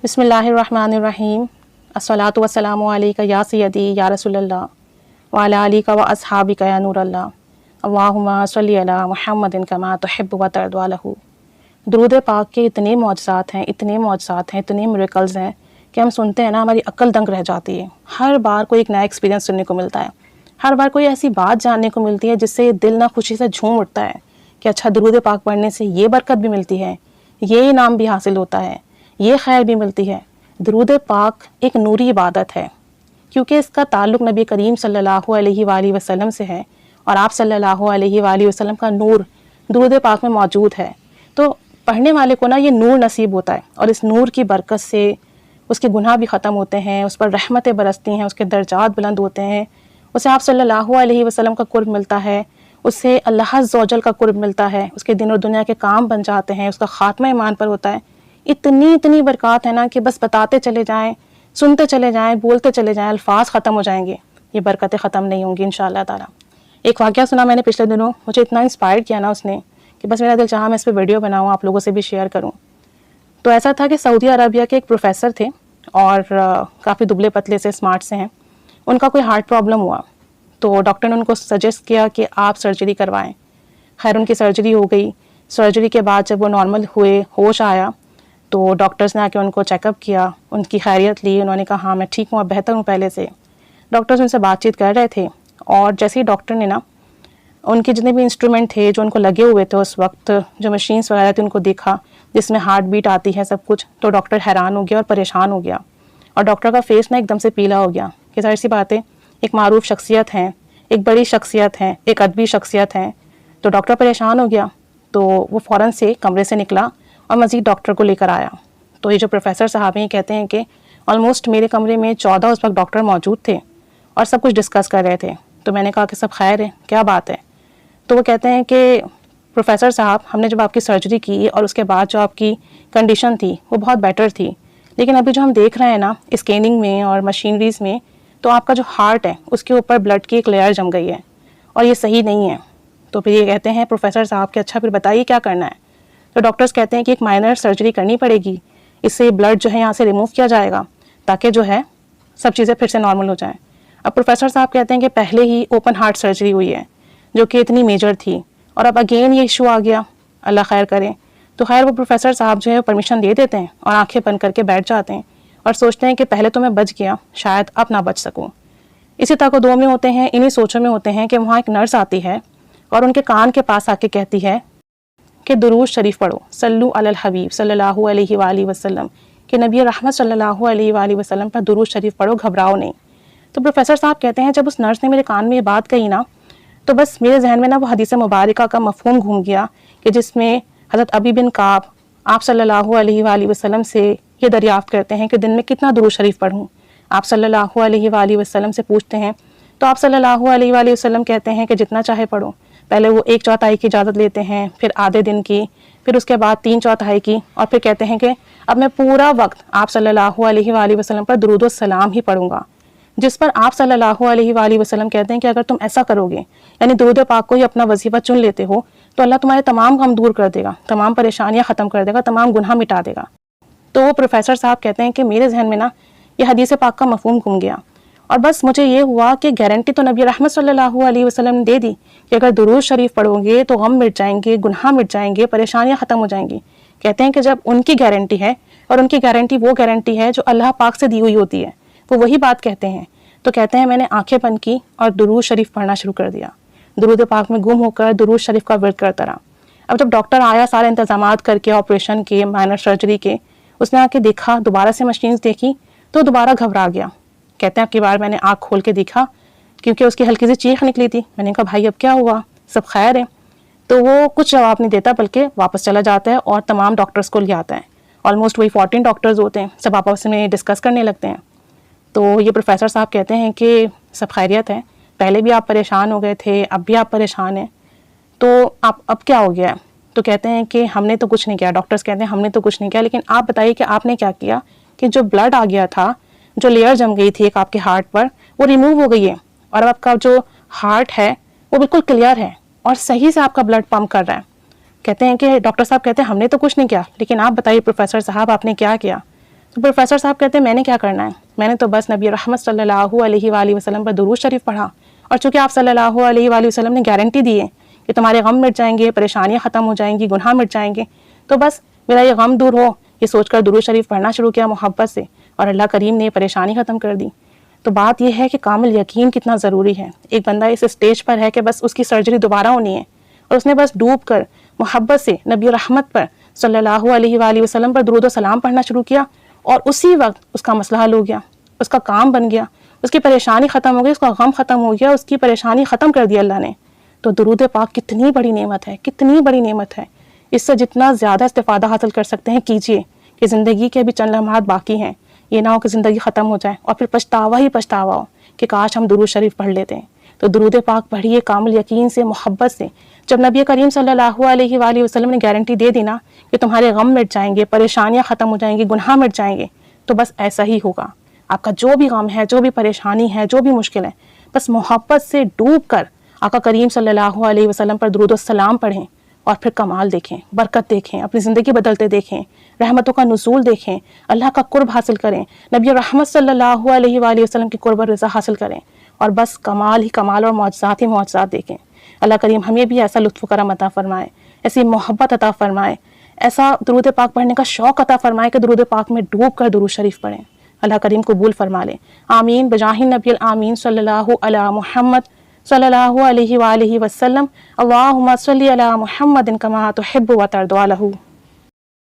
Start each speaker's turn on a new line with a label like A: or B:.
A: बिस्मिल्लाहिर्रहमानिर्रहीम। अस्सलातु वस्सलामु अलैका या सय्यदी या रसूलल्लाह व अला आलिका व अस्हाबिका या नूरल्लाह। अल्लाहुम्मा सल्लि अला मुहम्मदिन कमा तुहिब्बु व तर्दा लहू। दुरूद पाक के इतने मौजज़ात हैं, इतने मिरेकल्स हैं कि हम सुनते हैं ना, हमारी अक्ल दंग रह जाती है। हर बार कोई एक नया एक्सपीरियंस सुनने को मिलता है, हर बार कोई ऐसी बात जानने को मिलती है जिससे दिल ना खुशी से झूम उठता है कि अच्छा, दुरूद पाक पढ़ने से ये बरकत भी मिलती है, ये इनाम भी हासिल होता है, ये खैर भी मिलती है। दुरूद पाक एक नूरी इबादत है क्योंकि इसका ताल्लुक़ नबी करीम सल्लल्लाहु अलैहि वसल्लम से है और आप सल्लल्लाहु अलैहि वसल्लम का नूर दुरूद पाक में मौजूद है। तो पढ़ने वाले को ना ये नूर नसीब होता है और इस नूर की बरकत से उसके गुनाह भी ख़त्म होते हैं, उस पर रहमतें बरसती हैं, उसके दर्जात बुलंद होते हैं, उसे आप सल्लल्लाहु अलैहि वसल्लम का कुर्ब मिलता है, उससे अल्लाह अज़्ज़ व जल का कुर्ब मिलता है, उसके दिन और दुनिया के काम बन जाते हैं, उसका ख़ात्मा ईमान पर होता है। इतनी बरक़ात है ना कि बस बताते चले जाएं, सुनते चले जाएं, बोलते चले जाएं, अल्फाज ख़त्म हो जाएंगे, ये बरकतें ख़त्म नहीं होंगी इंशाअल्लाह ताला। एक वाक़या सुना मैंने पिछले दिनों, मुझे इतना इंस्पायर किया ना उसने कि बस मेरा दिल चाहा मैं इस पर वीडियो बनाऊँ, आप लोगों से भी शेयर करूँ। तो ऐसा था कि सऊदी अरबिया के एक प्रोफेसर थे और काफ़ी दुबले पतले से, स्मार्ट से हैं। उनका कोई हार्ट प्रॉब्लम हुआ तो डॉक्टर ने उनको सजेस्ट किया कि आप सर्जरी करवाएं। खैर उनकी सर्जरी हो गई। सर्जरी के बाद जब वो नॉर्मल हुए, होश आया, तो डॉक्टर्स ने आके उनको चेकअप किया, उनकी खैरियत ली। उन्होंने कहा हाँ मैं ठीक हूँ, अब बेहतर हूँ पहले से। डॉक्टर्स उनसे बातचीत कर रहे थे और जैसे ही डॉक्टर ने ना उनके जितने भी इंस्ट्रूमेंट थे जो उनको लगे हुए थे उस वक्त, जो मशीन्स वगैरह थी, उनको देखा जिसमें हार्ट बीट आती है सब कुछ, तो डॉक्टर हैरान हो गया और परेशान हो गया। और डॉक्टर का फेस ना एकदम से पीला हो गया कि ज़ाहिर सी बात है, एक मारूफ शख्सियत हैं, एक बड़ी शख्सियत हैं, एक अदबी शख्सियत हैं, तो डॉक्टर परेशान हो गया। तो वो फ़ौरन से कमरे से निकला और मज़ीद डॉक्टर को लेकर आया। तो ये जो प्रोफेसर साहब हैं कहते हैं कि ऑलमोस्ट मेरे कमरे में 14 उस वक्त डॉक्टर मौजूद थे और सब कुछ डिस्कस कर रहे थे। तो मैंने कहा कि सब खैर है, क्या बात है? तो वो कहते हैं कि प्रोफेसर साहब, हमने जब आपकी सर्जरी की और उसके बाद जो आपकी कंडीशन थी वो बहुत बेटर थी, लेकिन अभी जो हम देख रहे हैं ना स्कैनिंग में और मशीनरीज़ में, तो आपका जो हार्ट है उसके ऊपर ब्लड की एक लेयर जम गई है और ये सही नहीं है। तो फिर ये कहते हैं प्रोफेसर साहब कि अच्छा फिर बताइए क्या करना है? तो डॉक्टर्स कहते हैं कि एक माइनर सर्जरी करनी पड़ेगी, इससे ब्लड जो है यहाँ से रिमूव किया जाएगा ताकि जो है सब चीज़ें फिर से नॉर्मल हो जाएं। अब प्रोफेसर साहब कहते हैं कि पहले ही ओपन हार्ट सर्जरी हुई है जो कि इतनी मेजर थी और अब अगेन ये इशू आ गया, अल्लाह खैर करे। तो खैर वो प्रोफेसर साहब जो है परमिशन दे देते हैं और आंखें बंद करके बैठ जाते हैं और सोचते हैं कि पहले तो मैं बच गया, शायद अब ना बच सकूँ। इसी ताक़दो में होते हैं, इन्हीं सोचों में होते हैं कि वहाँ एक नर्स आती है और उनके कान के पास आके कहती है कि दुरूद शरीफ पढ़ो, सल्लु अलल हबीब सल्लल्लाहु अलैहि वसल्लम, कि नबी रहमत सल्लल्लाहु अलैहि वसल्लम पर दुरूद शरीफ पढ़ो, घबराओ नहीं। तो प्रोफेसर साहब कहते हैं जब उस नर्स ने मेरे कान में ये बात कही ना, तो बस मेरे जहन में ना वो हदीस मुबारका का मफ़हूम घूम गया कि जिसमें हज़रत अबी बिन काब आप सल्लल्लाहु अलैहि वसल्लम से ये दरियाफ़्त करते हैं कि दिन में कितना दुरूद शरीफ पढ़ूँ। आप सल्लल्लाहु अलैहि वसल्लम से पूछते हैं तो आप सल्लल्लाहु अलैहि वसल्लम कहते हैं कि जितना चाहे पढ़ो। पहले वो 1/4 की इजाज़त लेते हैं, फिर आधे दिन की, फिर उसके बाद 3/4 की, और फिर कहते हैं कि अब मैं पूरा वक्त आप सल्लल्लाहु अलैहि वसल्लम पर दुरूद व सलाम ही पढ़ूँगा। जिस पर आप सल्लल्लाहु अलैहि वसल्लम कहते हैं कि अगर तुम ऐसा करोगे, यानी दुरूद पाक को ही अपना वजीफ़ा चुन लेते हो, तो अल्लाह तुम्हारे तमाम गम दूर कर देगा, तमाम परेशानियाँ ख़त्म कर देगा, तमाम गुनाह मिटा देगा। तो वो प्रोफेसर साहब कहते हैं कि मेरे जहन में ना ये हदीस पाक का मफ़हूम घूम गया और बस मुझे ये हुआ कि गारंटी तो नबी रहमत सल्लल्लाहु अलैहि वसल्लम ने दे दी कि अगर दुरूद शरीफ पढ़ोगे तो गम मिट जाएंगे, गुनाह मिट जाएंगे, परेशानियाँ ख़त्म हो जाएंगी। कहते हैं कि जब उनकी गारंटी है, और उनकी गारंटी वो गारंटी है जो अल्लाह पाक से दी हुई होती है, वो वही बात कहते हैं। तो कहते हैं मैंने आंखें बंद की और दुरूद शरीफ पढ़ना शुरू कर दिया, दुरूद पाक में गुम होकर दुरूद शरीफ का विर्द करता रहा। अब जब डॉक्टर आया सारे इंतजामात करके, ऑपरेशन के, माइनर सर्जरी के, उसने आके देखा, दोबारा से मशीन्स देखी तो दोबारा घबरा गया। कहते हैं अब की बार मैंने आँख खोल के देखा क्योंकि उसकी हल्की सी चीख निकली थी। मैंने कहा भाई अब क्या हुआ, सब खैर है? तो वो कुछ जवाब नहीं देता बल्कि वापस चला जाता है और तमाम डॉक्टर्स को ले आता है। ऑलमोस्ट वही 14 डॉक्टर्स होते हैं, सब आपस में डिस्कस करने लगते हैं। तो ये प्रोफेसर साहब कहते हैं कि सब खैरियत है, पहले भी आप परेशान हो गए थे, अब भी आप परेशान हैं, तो आप अब क्या हो गया है? तो कहते हैं कि हमने तो कुछ नहीं किया। डॉक्टर्स कहते हैं हमने तो कुछ नहीं किया, लेकिन आप बताइए कि आपने क्या किया कि जो ब्लड आ गया था, जो लेयर जम गई थी एक आपके हार्ट पर, वो रिमूव हो गई है और अब आपका जो हार्ट है वो बिल्कुल क्लियर है और सही से आपका ब्लड पंप कर रहा है। कहते हैं कि डॉक्टर साहब कहते हैं हमने तो कुछ नहीं किया, लेकिन आप बताइए प्रोफेसर साहब आपने क्या किया? तो प्रोफेसर साहब कहते हैं मैंने क्या करना है, मैंने तो बस नबी रहमत सल्लल्लाहु अलैहि वसल्लम पर दुरूद शरीफ पढ़ा, और चूँकि आप सल्लल्लाहु अलैहि वसल्लम ने गारंटी दी है कि तुम्हारे गम मिट जाएंगे, परेशानियाँ ख़त्म हो जाएंगी, गुनाह मिट जाएंगे, तो बस मेरा ये गम दूर हो, ये सोचकर दुरूद शरीफ पढ़ना शुरू किया मोहब्बत से, और अल्लाह करीम ने परेशानी ख़त्म कर दी। तो बात यह है कि कामिल यकीन कितना ज़रूरी है। एक बंदा इस स्टेज पर है कि बस उसकी सर्जरी दोबारा होनी है, और उसने बस डूब कर मोहब्बत से नबी रहमत पर सल्लल्लाहु अलैहि वसल्लम पर दुरूद व सलाम पढ़ना शुरू किया, और उसी वक्त उसका मसला हल हो गया, उसका काम बन गया, उसकी परेशानी ख़त्म हो गई, उसका गम ख़त्म हो गया, उसकी परेशानी ख़त्म कर दी अल्लाह ने। तो दुरूद पाक कितनी बड़ी नेमत है, कितनी बड़ी नेमत है। इससे जितना ज़्यादा इस्तिफ़ादा हासिल कर सकते हैं कीजिए, कि ज़िंदगी के भी चंद लम्हात बाकी हैं। ये ना हो कि ज़िंदगी ख़त्म हो जाए और फिर पछतावा ही पछतावा हो कि काश हम दुरूद शरीफ पढ़ लेते हैं। तो दुरूद पाक पढ़िए कामिल यकीन से, मोहब्बत से। जब नबी करीम सल्लल्लाहु अलैहि वसल्लम ने गारंटी दे दी ना कि तुम्हारे गम मिट जाएंगे, परेशानियाँ ख़त्म हो जाएंगी, गुनाह मिट जाएंगे, तो बस ऐसा ही होगा। आपका जो भी गम है, जो भी परेशानी है, जो भी मुश्किल है, बस मोहब्बत से डूब कर आका करीम सल्लल्लाहु अलैहि वसल्लम पर दुरूद व सलाम पढ़ें, और फिर कमाल देखें, बरकत देखें, अपनी ज़िंदगी बदलते देखें, रहमतों का नुज़ूल देखें, अल्लाह का कुर्ब हासिल करें, नबी रहमत सल्लल्लाहु अलैहि वसल्लम की कुर्ब और रज़ा हासिल करें, और बस कमाल ही कमाल और मौजज़ात ही मौजज़ात देखें। अल्लाह करीम हमें भी ऐसा लुत्फ़ करम अता फ़रमाए, ऐसी मोहब्बत अता फ़रमाए, ऐसा दुरूद पाक पढ़ने का शौक़ अता फ़रमाए कि दुरूद पाक में डूब कर दुरूद शरीफ पढ़ें। अल्लाह करीम कबूल फ़रमा ले, आमीन बजाहिन नबी आमीन सल्लल्लाहु अला मुहम्मद सल्लल्लाहु अलैहि वसल्लम। अल्लाहुम्मा सल्ली अला मुहम्मदिन कमा तुहिब्बु व तर्दा लहू।